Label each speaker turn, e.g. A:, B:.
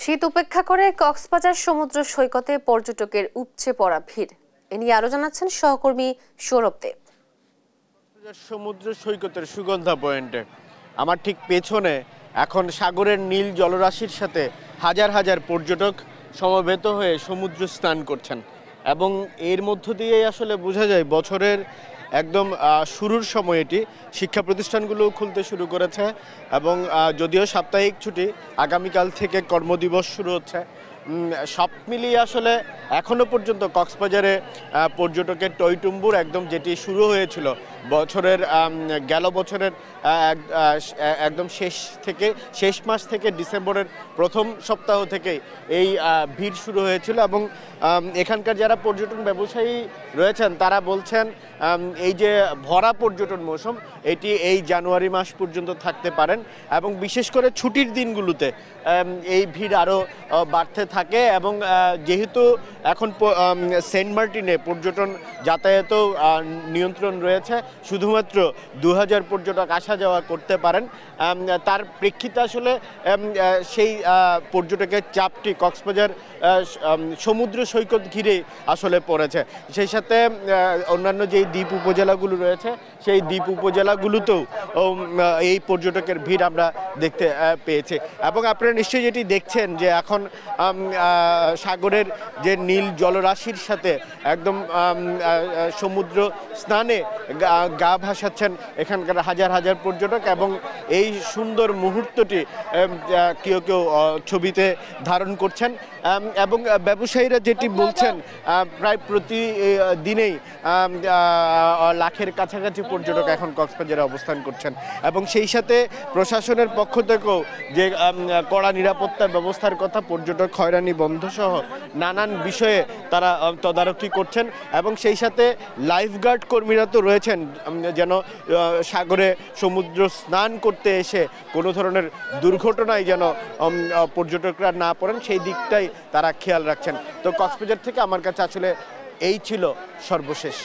A: শীত উপেক্ষা করে কক্সবাজার সমুদ্র সৈকতে পর্যটকের উপচে পড়া ভিড়। এ নিয়ে আরো জানাচ্ছেন সহকর্মী সৌরভ দেব।
B: সমুদ্র সৈকতের সুগন্ধা পয়েন্টে আমার ঠিক পেছনে এখন সাগরের নীল জলরাশির সাথে হাজার হাজার পর্যটক সমবেত হয়ে সমুদ্র স্নান করছেন এবং এর মধ্য দিয়েই আসলে বোঝা যায় বছরের একদম শুরুর সময় এটি। শিক্ষা প্রতিষ্ঠানগুলো খুলতে শুরু করেছে এবং যদিও সাপ্তাহিক ছুটি, আগামীকাল থেকে কর্মদিবস শুরু হচ্ছে। সব মিলিয়ে আসলে এখনো পর্যন্ত কক্সবাজারে পর্যটকের টইটুম্বুর একদম যেটি শুরু হয়েছিল বছরের গেল বছরের একদম শেষ মাস থেকে ডিসেম্বরের প্রথম সপ্তাহ থেকেই এই ভিড় শুরু হয়েছিল এবং এখানকার যারা পর্যটন ব্যবসায়ী রয়েছেন তারা বলছেন এই যে ভরা পর্যটন মৌসুম এটি এই জানুয়ারি মাস পর্যন্ত থাকতে পারেন এবং বিশেষ করে ছুটির দিনগুলোতে এই ভিড় আরও বাড়তে থাকে এবং যেহেতু এখন সেন্ট মার্টিনে পর্যটন যাতায়াতেও নিয়ন্ত্রণ রয়েছে, শুধুমাত্র 2000 পর্যটক আসা যাওয়া করতে পারেন। তার প্রেক্ষিতে আসলে সেই পর্যটকের চাপটি কক্সবাজার সমুদ্র সৈকত ঘিরে আসলে পড়েছে। সেই সাথে অন্যান্য যেই দ্বীপ উপজেলাগুলো রয়েছে সেই দ্বীপ উপজেলাগুলোতেও এই পর্যটকের ভিড় আমরা দেখতে পেয়েছি এবং আপনারা নিশ্চয়ই যেটি দেখছেন যে এখন সাগরের যে নীল জলরাশির সাথে একদম সমুদ্র স্নানে গা ভাসাচ্ছেন এখানকার হাজার হাজার পর্যটক এবং এই সুন্দর মুহূর্তটি কেউ কেউ ছবিতে ধারণ করছেন এবং ব্যবসায়ীরা যেটি বলছেন প্রায় প্রতিদিনেই লাখের কাছাকাছি পর্যটক এখন কক্সবাজারে অবস্থান করছেন এবং সেই সাথে প্রশাসনের পক্ষ থেকেও যে কড়া নিরাপত্তা ব্যবস্থার কথা, পর্যটক হয়রানি বন্ধ সহ নানান বিষয়ে তারা তদারকি করছেন এবং সেই সাথে লাইফগার্ড কর্মীরা তো রয়েছেন যেন সাগরে সমুদ্র স্নান করতে এসে কোনো ধরনের দুর্ঘটনায় যেন পর্যটকরা না পড়েন সেই দিকটাই তারা খেয়াল রাখছেন। তো কক্সবাজার থেকে আমার কাছে আসলে এই ছিল সর্বশেষ।